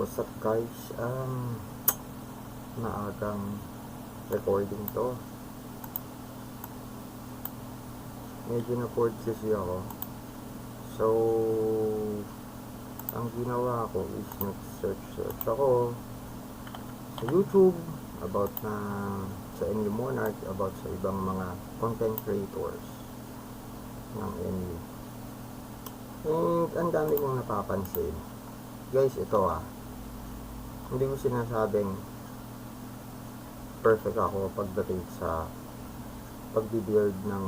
What's up guys? Maagang recording to. Medyo na-bored kasi ako. So, ang ginawa ko is nag-search ako sa YouTube about sa MU Monarch, about sa ibang mga content creators ng MU. And ang dami kong napapansin. Guys, ito hindi ko sinasabing perfect ako pagdating sa pagbibuild ng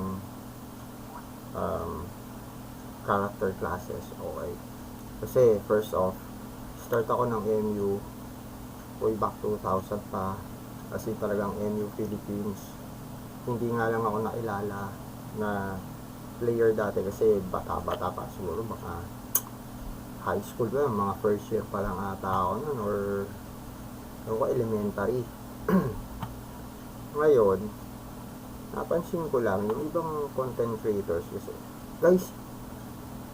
character classes. Okay, kasi first off, start ako ng MU way back 2000 pa, kasi talagang MU Philippines. Hindi nga lang ako nakilala na player dati kasi bata-bata pa, siguro baka high school ba, mga first year pa lang ata ako nun, or elementary. Ngayon, napansin ko lang yung ibang content creators kasi, guys,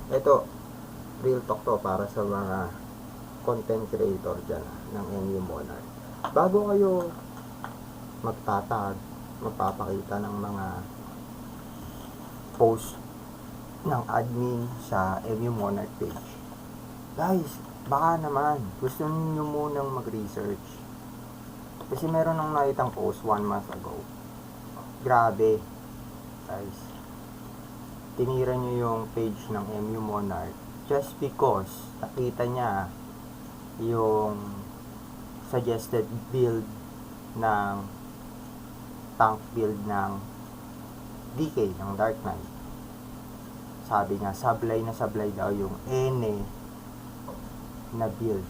eto, real talk to para sa mga content creator dyan ng MU Monarch. Bago kayo magpapakita ng mga post ng admin sa MU Monarch page, guys, baka naman gusto niyo munang mag-research. Kasi meron nang nakitang post 1 month ago. Grabe, guys. Tinira niyo yung page ng MU Monarch just because nakita niya yung suggested build ng tank build ng DK, ng Dark Knight. Sabi nga, sablay na sablay daw yung N na build.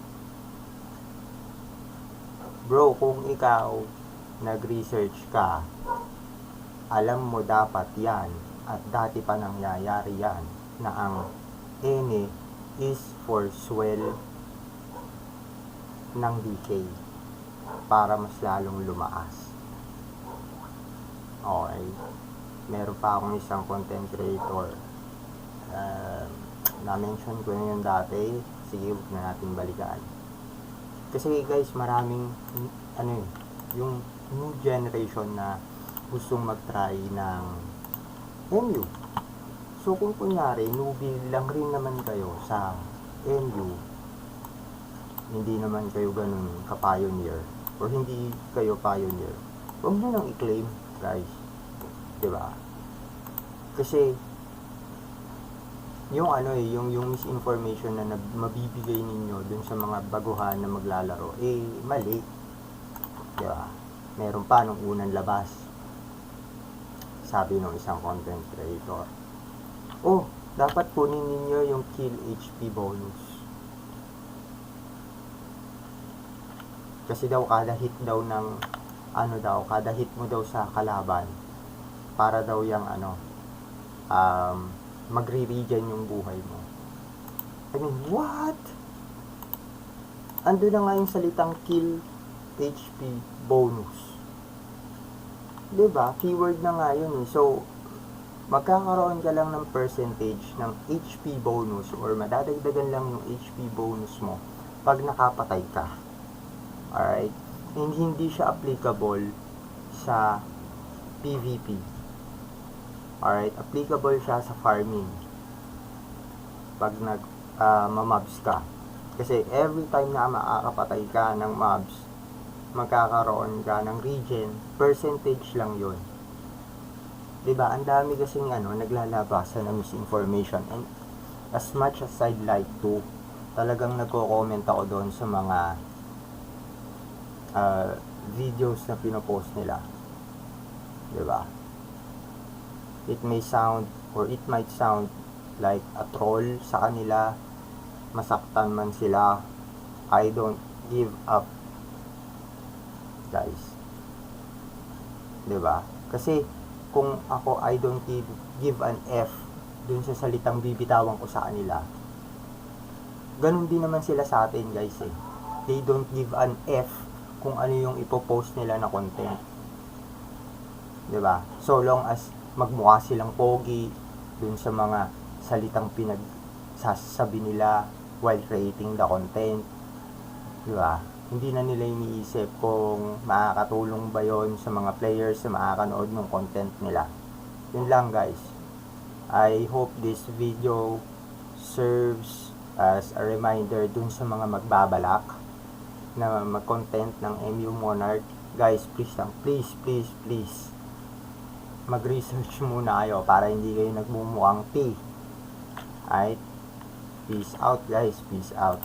Bro, kung ikaw nag-research ka, alam mo dapat yan, at dati pa nangyayari yan, na ang N is for swell ng DK para mas lalong lumaas. Okay, meron pa akong isang content creator, na-mention ko na yun dati. Sige, huwag na natin balikan. Kasi guys, maraming yung new generation na gustong mag-try ng MU. So kung kunyari newbie lang rin naman kayo sa MU, hindi naman kayo ganun ka-pioneer, or hindi kayo pioneer, huwag nyo nang i-claim, guys. Diba? Kasi yung yung misinformation na mabibigay ninyo dun sa mga baguhan na maglalaro, mali. Diba? Meron pa nung unang labas, sabi ng isang content creator, dapat kunin ninyo yung kill HP bonus. Kasi daw kada hit daw ng kada hit mo daw sa kalaban, para daw yung magre-regen yung buhay mo. I mean, what? Ando na nga yung salitang kill HP bonus. Diba? Keyword na nga yun. So, magkakaroon ka lang ng percentage ng HP bonus, or madadagdagan lang yung HP bonus mo pag nakapatay ka. Alright? And hindi siya applicable sa PvP. Alright, applicable siya sa farming pag mamobs ka. Kasi every time na makakapatay ka ng mobs, magkakaroon ka ng regen, percentage lang yun. Diba? Ang dami kasing naglalabasan ng misinformation, and as much as I'd like to, talagang nagko-comment ako doon sa mga videos na pinopost nila. Diba? It may sound, or it might sound like a troll sa kanila, masaktan man sila. I don't give up, guys. Diba? Kasi kung ako, I don't give an F dun sa salitang bibitawan ko sa kanila, ganun din naman sila sa atin, guys. They don't give an F kung ano yung ipopost nila na content. Diba? So long as magmukha silang pogi dun sa mga salitang pinagsasabi nila while creating the content, Di ba? Hindi na nila iniisip kung makakatulong ba yon sa mga players na makakanood ng content nila. Yun lang guys. I hope this video serves as a reminder dun sa mga magbabalak na mag-content ng MU Monarch. Guys, please lang, please mag-research muna kayo para hindi kayo nagmumukhang P. Alright? Peace out guys, peace out.